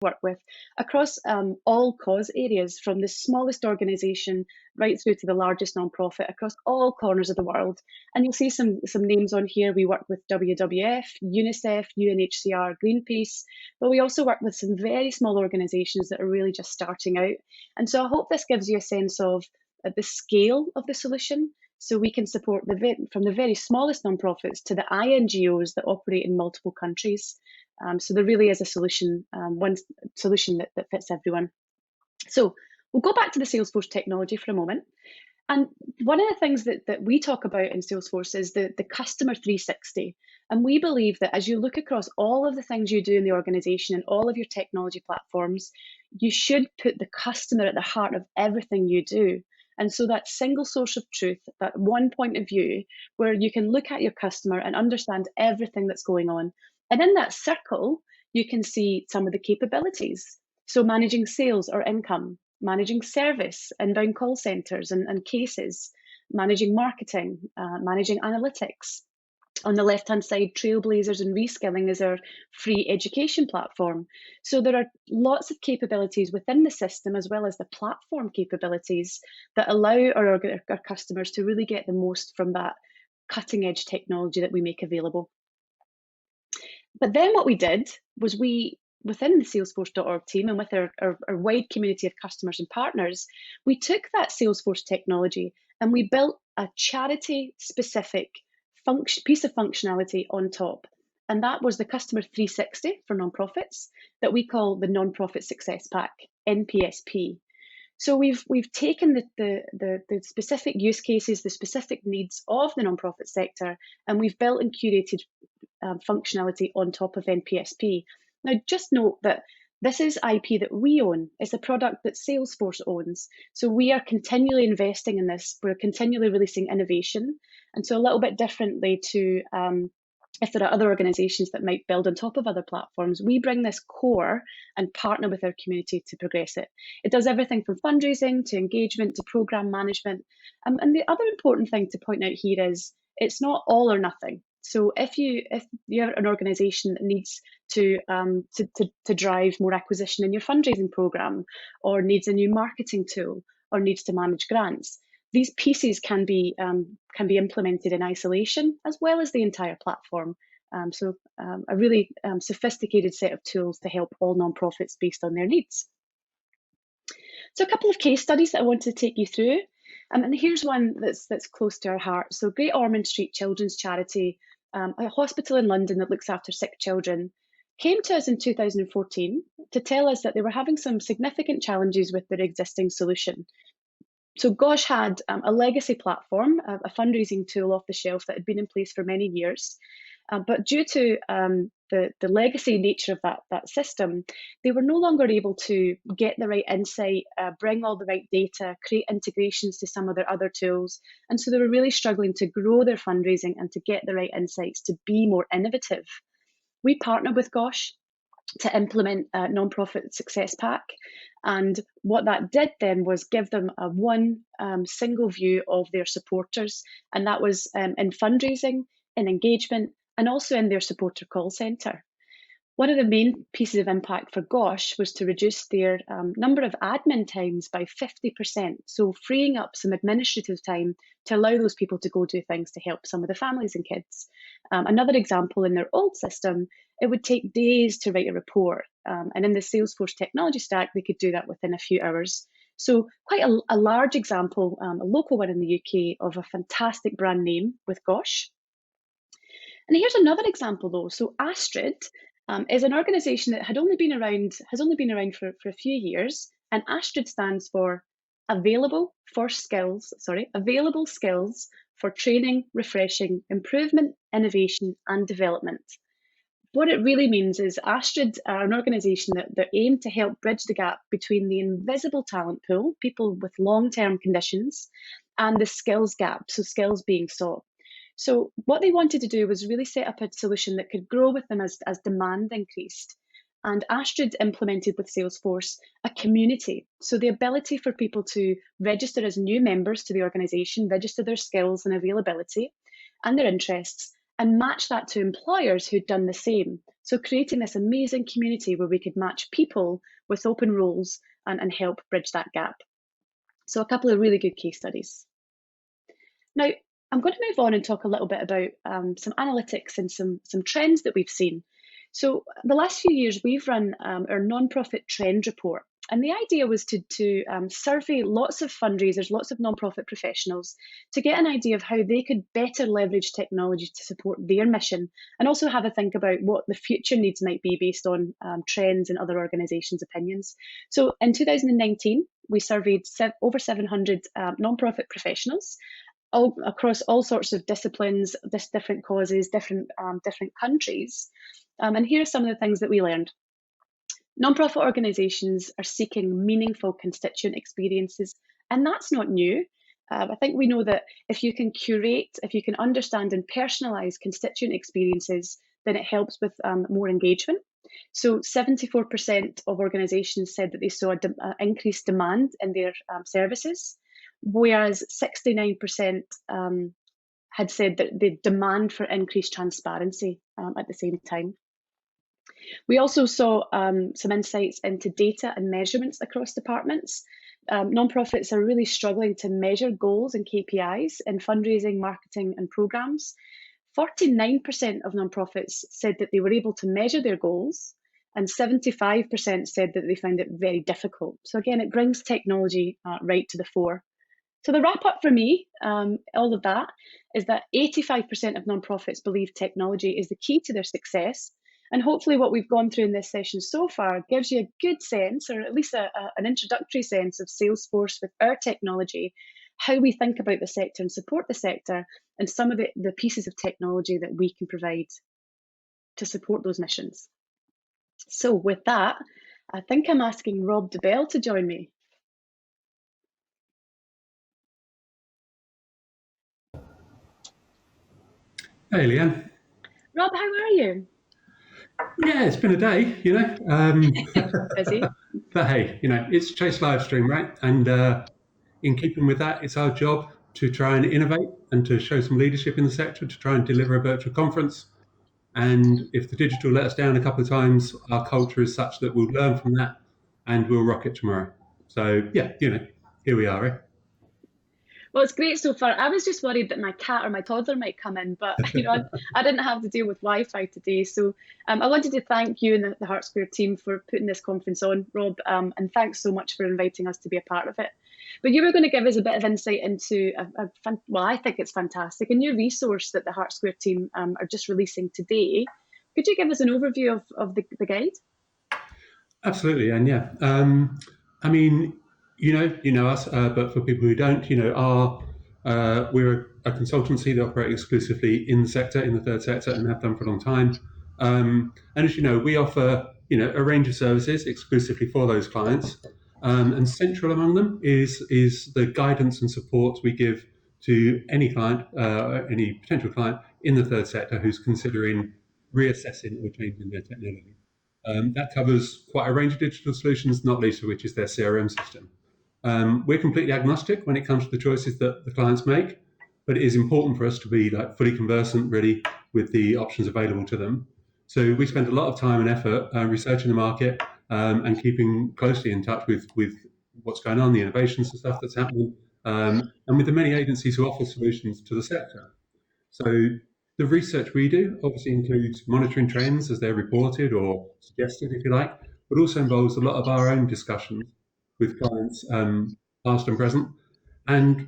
work with across all cause areas, from the smallest organisation right through to the largest nonprofit across all corners of the world. And you'll see some names on here. We work with WWF, UNICEF, UNHCR, Greenpeace, but we also work with some very small organisations that are really just starting out. And so I hope this gives you a sense of the scale of the solution. So we can support from the very smallest nonprofits to the INGOs that operate in multiple countries. So there really is a solution, one solution that fits everyone. So we'll go back to the Salesforce technology for a moment. And one of the things that we talk about in Salesforce is the customer 360. And we believe that as you look across all of the things you do in the organization and all of your technology platforms, you should put the customer at the heart of everything you do. And so that single source of truth, that one point of view, where you can look at your customer and understand everything that's going on. And in that circle, you can see some of the capabilities. So managing sales or income, managing service, inbound call centers and cases, managing marketing, managing analytics. On the left-hand side, Trailblazers and Reskilling is our free education platform. So there are lots of capabilities within the system, as well as the platform capabilities, that allow our customers to really get the most from that cutting-edge technology that we make available. But then what we did was within the Salesforce.org team and with our wide community of customers and partners, we took that Salesforce technology and we built a charity-specific piece of functionality on top. And that was the Customer 360 for nonprofits that we call the Nonprofit Success Pack, NPSP. So we've taken the specific use cases, the specific needs of the nonprofit sector, and we've built and curated functionality on top of NPSP. Now, just note that this is IP that we own. It's a product that Salesforce owns. So we are continually investing in this. We're continually releasing innovation. And so a little bit differently to if there are other organizations that might build on top of other platforms, we bring this core and partner with our community to progress it. It does everything from fundraising to engagement to program management. And the other important thing to point out here is it's not all or nothing. So if you're an organization that needs to drive more acquisition in your fundraising program, or needs a new marketing tool, or needs to manage grants, these pieces can be implemented in isolation as well as the entire platform. So a really sophisticated set of tools to help all nonprofits based on their needs. So a couple of case studies that I want to take you through. And here's one that's close to our heart. So Great Ormond Street Children's Charity, a hospital in London that looks after sick children, came to us in 2014 to tell us that they were having some significant challenges with their existing solution. So Gosh had a legacy platform, a fundraising tool off the shelf that had been in place for many years. But due to the legacy nature of that system, they were no longer able to get the right insight, bring all the right data, create integrations to some of their other tools. And so they were really struggling to grow their fundraising and to get the right insights to be more innovative. We partnered with Gosh to implement a nonprofit success pack. And what that did then was give them a one single view of their supporters. And that was in fundraising, in engagement, and also in their supporter call centre. One of the main pieces of impact for Gosh was to reduce their number of admin times by 50%, so freeing up some administrative time to allow those people to go do things to help some of the families and kids. Another example, in their old system, it would take days to write a report, and in the Salesforce technology stack, they could do that within a few hours. So quite a large example, a local one in the UK, of a fantastic brand name with Gosh. And here's another example though. So Astrid is an organisation that has only been around for a few years, and Astrid stands for Available Skills for Training, Refreshing, Improvement, Innovation and Development. What it really means is Astrid are an organisation that aim to help bridge the gap between the invisible talent pool, people with long-term conditions, and the skills gap, so skills being sought. So what they wanted to do was really set up a solution that could grow with them as demand increased. And Astrid implemented with Salesforce a community. So the ability for people to register as new members to the organisation, register their skills and availability and their interests, and match that to employers who'd done the same. So creating this amazing community where we could match people with open roles and help bridge that gap. So a couple of really good case studies. Now, I'm going to move on and talk a little bit about some analytics and some trends that we've seen. So the last few years, we've run our nonprofit trend report. And the idea was to survey lots of fundraisers, lots of nonprofit professionals, to get an idea of how they could better leverage technology to support their mission, and also have a think about what the future needs might be based on trends and other organisations' opinions. So in 2019, we surveyed over 700 nonprofit professionals, all across all sorts of disciplines, different causes, different countries. And here are some of the things that we learned. Nonprofit organisations are seeking meaningful constituent experiences, and that's not new. I think we know that if you can curate, if you can understand and personalise constituent experiences, then it helps with more engagement. So 74% of organisations said that they saw an increased demand in their services, whereas 69% had said that the demand for increased transparency at the same time. We also saw some insights into data and measurements across departments. Nonprofits are really struggling to measure goals and KPIs in fundraising, marketing, and programs. 49% of nonprofits said that they were able to measure their goals, and 75% said that they found it very difficult. So again, it brings technology right to the fore. So the wrap up for me, all of that, is that 85% of nonprofits believe technology is the key to their success. And hopefully what we've gone through in this session so far gives you a good sense, or at least an introductory sense of Salesforce with our technology, how we think about the sector and support the sector, and some of the pieces of technology that we can provide to support those missions. So with that, I think I'm asking Rob DeBell to join me. Hey, Leanne. Rob, how are you? Yeah, it's been a day, Busy. But hey, it's chase.livesteam, right? And in keeping with that, it's our job to try and innovate and to show some leadership in the sector, to try and deliver a virtual conference. And if the digital let us down a couple of times, our culture is such that we'll learn from that and we'll rock it tomorrow. So yeah, here we are, eh? Well, it's great so far. I was just worried that my cat or my toddler might come in, but I didn't have to deal with Wi-Fi today. So I wanted to thank you and the Hart Square team for putting this conference on, Rob, and thanks so much for inviting us to be a part of it. But you were going to give us a bit of insight into, well, I think it's fantastic, a new resource that the Hart Square team are just releasing today. Could you give us an overview of the guide? Absolutely, and yeah, I mean, you know us, but for people who don't, we're a consultancy that operate exclusively in the sector, in the third sector, and have done for a long time. And as you know, we offer a range of services exclusively for those clients, and central among them is the guidance and support we give to any client, any potential client in the third sector who's considering reassessing or changing their technology. That covers quite a range of digital solutions, not least of which is their CRM system. We're completely agnostic when it comes to the choices that the clients make, but it is important for us to be fully conversant, really, with the options available to them. So we spend a lot of time and effort researching the market and keeping closely in touch with what's going on, the innovations and stuff that's happening, and with the many agencies who offer solutions to the sector. So the research we do obviously includes monitoring trends as they're reported or suggested, if you like, but also involves a lot of our own discussions with clients, past and present, and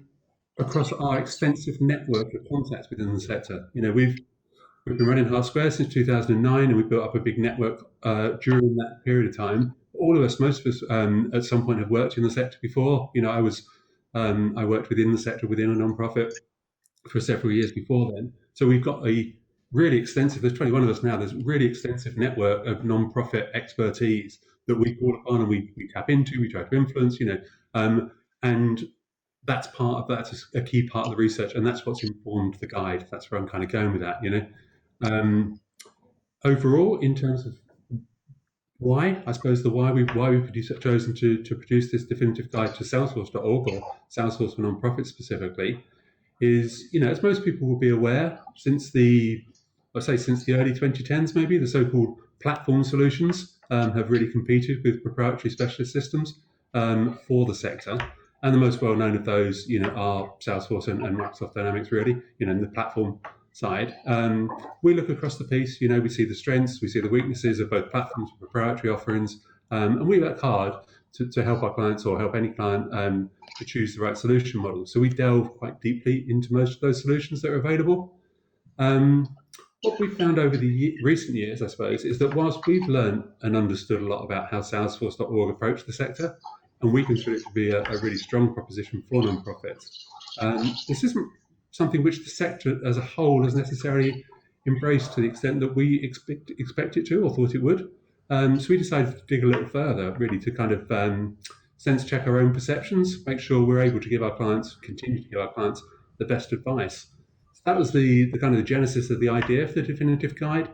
across our extensive network of contacts within the sector. We've been running Hart Square since 2009, and we built up a big network during that period of time. All of us, most of us, at some point have worked in the sector before. I worked within the sector within a non-profit for several years before then. So we've got a really extensive, there's 21 of us now, there's a really extensive network of non-profit expertise that we call upon and we tap into, we try to influence, and that's a key part of the research, and that's what's informed the guide. That's where I'm kind of going with that, Overall, in terms of why, I suppose why we've chosen to produce this definitive guide to Salesforce.org, or Salesforce for Nonprofits specifically, is, as most people will be aware, since the early 2010s, maybe, the so-called platform solutions have really competed with proprietary specialist systems for the sector. And the most well-known of those, are Salesforce and Microsoft Dynamics, really, in the platform side. We look across the piece, we see the strengths, we see the weaknesses of both platforms and proprietary offerings, and we work hard to help our clients or help any client to choose the right solution model. So we delve quite deeply into most of those solutions that are available. What we've found over the recent years, I suppose, is that whilst we've learned and understood a lot about how Salesforce.org approach the sector, and we consider it to be a really strong proposition for nonprofits, this isn't something which the sector as a whole has necessarily embraced to the extent that we expect it to or thought it would. So we decided to dig a little further, really, to kind of sense check our own perceptions, make sure we're able to continue to give our clients the best advice. So that was the kind of the genesis of the idea for the definitive guide,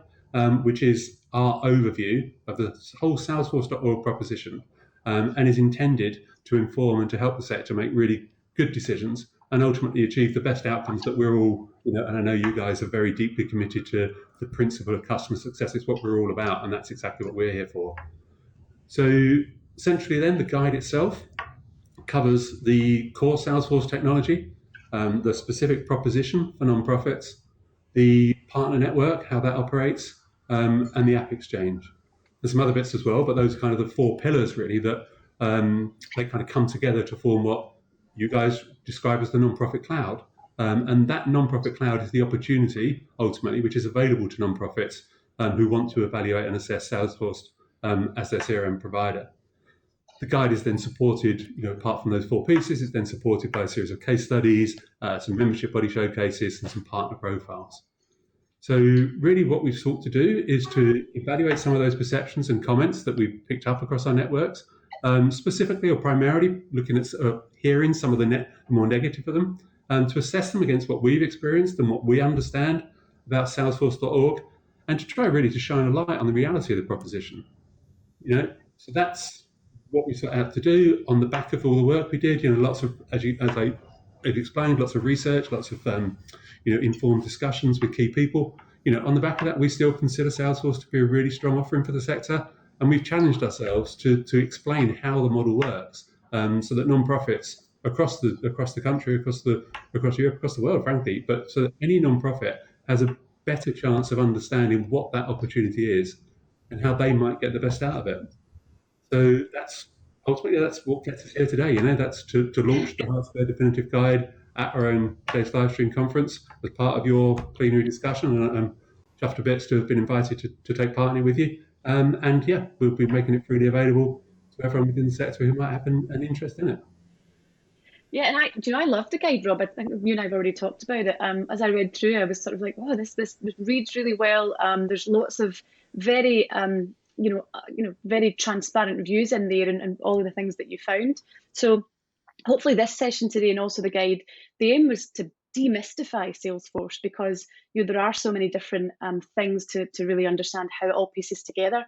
which is our overview of the whole Salesforce.org proposition, and is intended to inform and to help the sector make really good decisions and ultimately achieve the best outcomes that we're all, and I know you guys are very deeply committed to the principle of customer success. It's what we're all about, and that's exactly what we're here for. So essentially then, the guide itself covers the core Salesforce technology, the specific proposition for nonprofits, the partner network, how that operates, and the app exchange. There's some other bits as well, but those are kind of the four pillars really that they kind of come together to form what you guys describe as the nonprofit cloud. And that nonprofit cloud is the opportunity, ultimately, which is available to nonprofits who want to evaluate and assess Salesforce as their CRM provider. The guide is then supported, apart from those four pieces, it's then supported by a series of case studies, some membership body showcases, and some partner profiles. So really what we've sought to do is to evaluate some of those perceptions and comments that we've picked up across our networks, specifically or primarily looking at hearing some of the more negative of them, to assess them against what we've experienced and what we understand about Salesforce.org, and to try really to shine a light on the reality of the proposition. So that's what we set out to do on the back of all the work we did. Lots of, as I explained, lots of research, lots of informed discussions with key people. On the back of that, we still consider Salesforce to be a really strong offering for the sector, and we've challenged ourselves to explain how the model works, so that nonprofits across the country, across Europe, across the world, frankly, but so that any nonprofit has a better chance of understanding what that opportunity is and how they might get the best out of it. So that's what gets us here today. That's to launch the Hart Definitive Guide at our own chase.livesteam conference as part of your plenary discussion. And I'm chuffed to bits to have been invited to take part in it with you. And yeah, we'll be making it freely available to everyone within the sector who might have an interest in it. Yeah, and I love the guide, Rob. I think you and I have already talked about it. As I read through, I was sort of like, oh, this reads really well. There's lots of very very transparent reviews in there, and all of the things that you found. So hopefully this session today and also the guide, the aim was to demystify Salesforce, because there are so many different things to really understand how it all pieces together.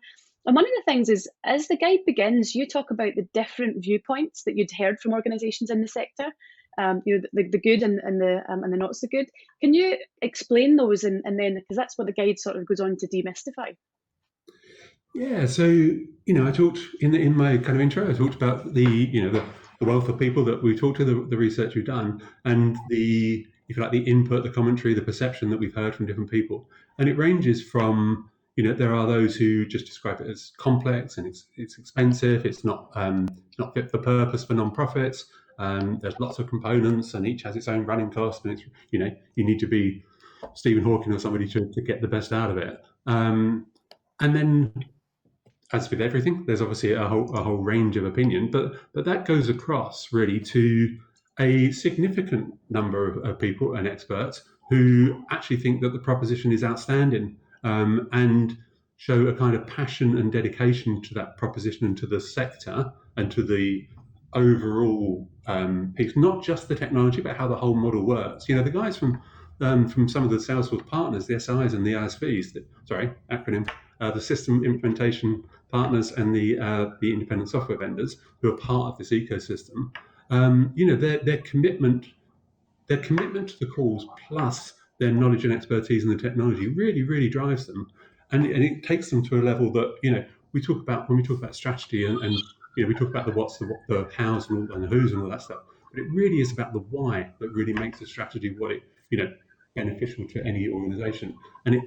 And one of the things is, as the guide begins, you talk about the different viewpoints that you'd heard from organisations in the sector, the good and the not so good. Can you explain those, and then, because that's what the guide sort of goes on to demystify? Yeah, so I talked in my kind of intro. I talked about the wealth of people that we talked to, the research we've done, and the, if you like, the input, the commentary, the perception that we've heard from different people, and it ranges from there are those who just describe it as complex and it's expensive. It's not fit for purpose for nonprofits. There's lots of components, and each has its own running cost, and it's you need to be Stephen Hawking or somebody to get the best out of it. And then, as with everything, there's obviously a whole range of opinion, but that goes across really to a significant number of people and experts who actually think that the proposition is outstanding, and show a kind of passion and dedication to that proposition and to the sector and to the overall piece, not just the technology, but how the whole model works. The guys from some of the Salesforce partners, the SIs and the ISVs, the system implementation partners and the independent software vendors who are part of this ecosystem, their commitment to the cause, plus their knowledge and expertise in the technology, really, really drives them. and it takes them to a level that we talk about when we talk about strategy, and we talk about the what's, the hows, and the who's, and all that stuff. But it really is about the why that really makes a strategy what it beneficial to any organization. And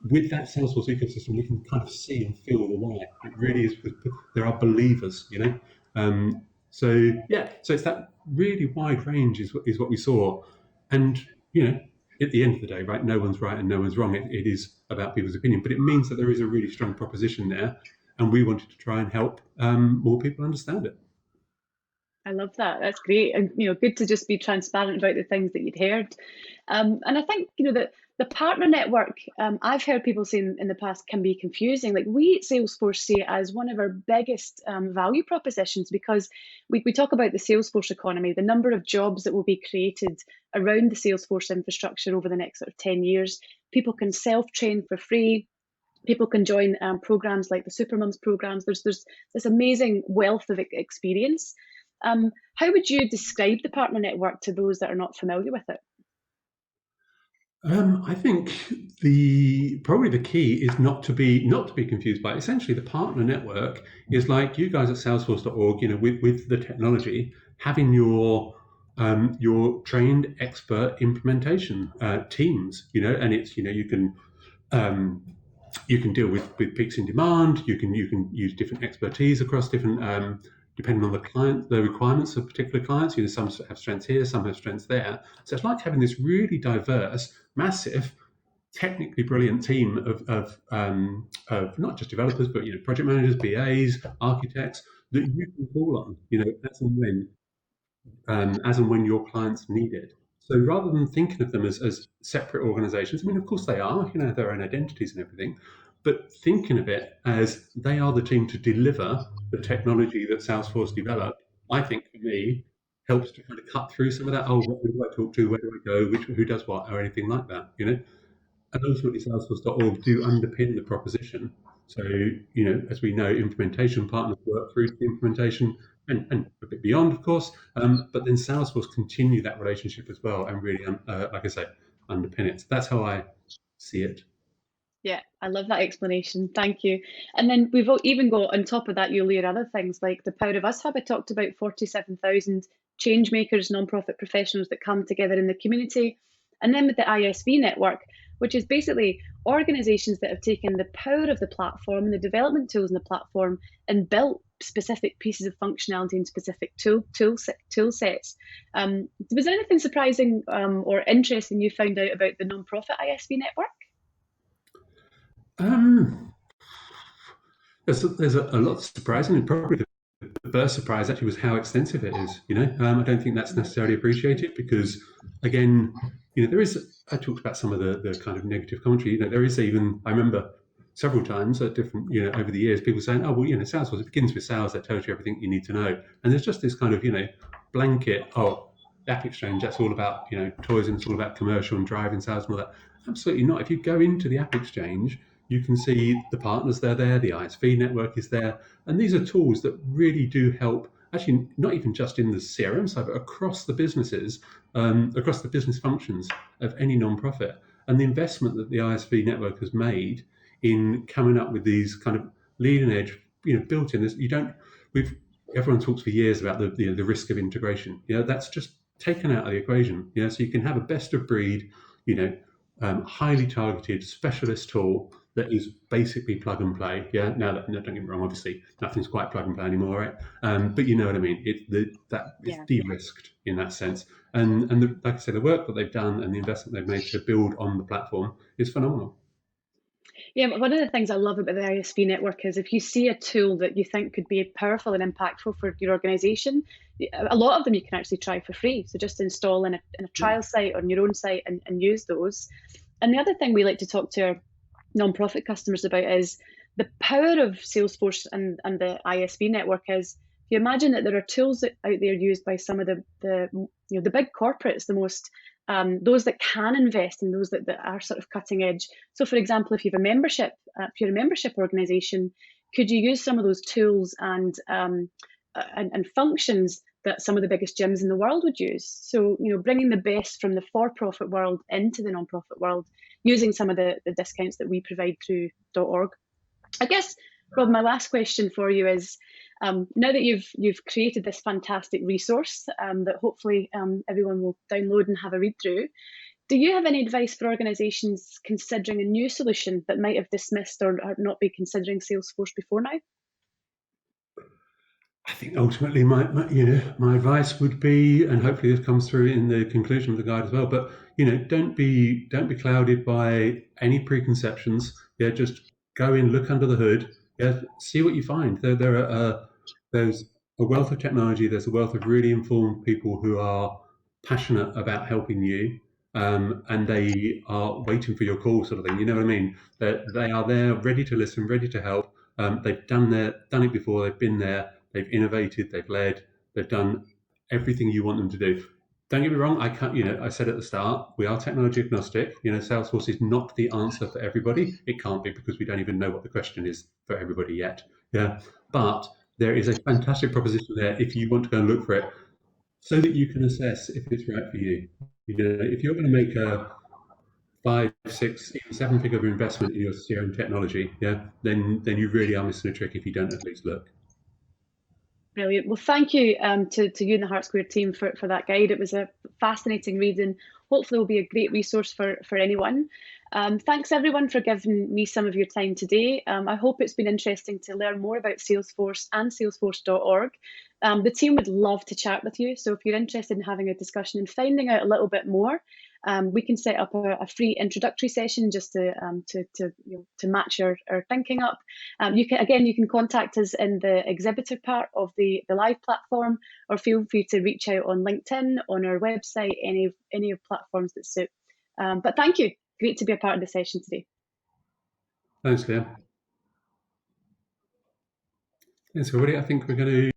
with that Salesforce ecosystem, we can kind of see and feel the why. It really is because there are believers. So yeah, so it's that really wide range is what we saw, and at the end of the day, right, no one's right and no one's wrong. It is about people's opinion, but it means that there is a really strong proposition there, and we wanted to try and help more people understand it. I love that. That's great, and good to just be transparent about the things that you'd heard. And I think that the partner network, I've heard people say in the past, can be confusing. Like, we at Salesforce see it as one of our biggest value propositions, because we talk about the Salesforce economy, the number of jobs that will be created around the Salesforce infrastructure over the next sort of 10 years. People can self-train for free. People can join programs like the Supermums programs. There's this amazing wealth of experience. How would you describe the partner network to those that are not familiar with it? I think probably the key is not to be confused by it. Essentially, the partner network is like you guys at Salesforce.org, with the technology, having your trained expert implementation teams, and it's you can deal with peaks in demand. You can use different expertise across different, depending on the requirements of particular clients. Some have strengths here, some have strengths there. So it's like having this really diverse, massive, technically brilliant team of not just developers, but project managers, BAs, architects that you can call on, as and when your clients need it. So rather than thinking of them as separate organizations, I mean, of course they are, their own identities and everything, but thinking of it as they are the team to deliver the technology that Salesforce developed, I think for me, helps to kind of cut through some of that, oh, what do I talk to, where do I go, who does what, or anything like that. And ultimately Salesforce.org do underpin the proposition. So, as we know, implementation partners work through the implementation and a bit beyond, of course, but then Salesforce continue that relationship as well and really, like I say, underpin it. So that's how I see it. Yeah, I love that explanation. Thank you. And then we've even got on top of that, you'll hear other things like the Power of Us Hub. I talked about 47,000 change makers, nonprofit professionals that come together in the community. And then with the ISV network, which is basically organizations that have taken the power of the platform and the development tools in the platform and built specific pieces of functionality and specific tool sets. Was there anything surprising or interesting you found out about the nonprofit ISV network? Um, there's a lot surprising, and probably the first surprise actually was how extensive it is. I don't think that's necessarily appreciated because, again, there is. I talked about some of the kind of negative commentary. There is even. I remember several times at different, over the years, people saying, "Oh, well, Salesforce, it begins with sales. That tells you everything you need to know." And there's just this kind of, blanket. Oh, App Exchange. That's all about, toys, and it's all about commercial and driving sales and all that. Absolutely not. If you go into the App Exchange, you can see the partners they're there, the ISV network is there, and these are tools that really do help, actually, not even just in the CRM side, but across the businesses, across the business functions of any nonprofit. And the investment that the ISV network has made in coming up with these kind of leading edge, built in this, everyone talks for years about the risk of integration. That's just taken out of the equation. So you can have a best of breed, highly targeted specialist tool that is basically plug and play. Yeah. Now, don't get me wrong. Obviously, nothing's quite plug and play anymore, right? But you know what I mean. That is Yeah. de-risked in that sense. And like I say, the work that they've done and the investment they've made to build on the platform is phenomenal. Yeah, but one of the things I love about the ISV network is if you see a tool that you think could be powerful and impactful for your organization, a lot of them you can actually try for free. So just install in a Yeah. trial site or on your own site and use those. And the other thing we like to talk to our nonprofit customers about is the power of Salesforce and the ISV network is, if you imagine that there are tools that out there used by some of the big corporates, the most those that can invest and those that are sort of cutting edge. So for example, if you have a membership, if you're a membership organization, could you use some of those tools and functions that some of the biggest gyms in the world would use. So, bringing the best from the for-profit world into the non-profit world, using some of the discounts that we provide through .org. I guess, Rob, my last question for you is, now that you've created this fantastic resource that hopefully everyone will download and have a read through, do you have any advice for organisations considering a new solution that might have dismissed or not be considering Salesforce before now? I think ultimately my advice would be, and hopefully this comes through in the conclusion of the guide as well, but don't be clouded by any preconceptions. Yeah, just go in, look under the hood, yeah, see what you find. There's a wealth of technology, there's a wealth of really informed people who are passionate about helping you, and they are waiting for your call, sort of thing. You know what I mean? They are there, ready to listen, ready to help. They've done it before. They've been there. They've innovated. They've led. They've done everything you want them to do. Don't get me wrong. I can't. I said at the start, we are technology agnostic. Salesforce is not the answer for everybody. It can't be, because we don't even know what the question is for everybody yet. Yeah, but there is a fantastic proposition there if you want to go and look for it, so that you can assess if it's right for you. If you're going to make a 5, 6, even 7-figure investment in your CRM technology, yeah, then you really are missing a trick if you don't at least look. Brilliant. Well, thank you to you and the Hart Square team for that guide. It was a fascinating read, and hopefully will be a great resource for anyone. Thanks everyone for giving me some of your time today. I hope it's been interesting to learn more about Salesforce and salesforce.org. The team would love to chat with you. So if you're interested in having a discussion and finding out a little bit more, we can set up a free introductory session just to match our thinking up. You can contact us in the exhibitor part of the live platform, or feel free to reach out on LinkedIn, on our website, any of platforms that suit. But thank you. Great to be a part of the session today. Thanks, Leah. Thanks, everybody. I think we're going to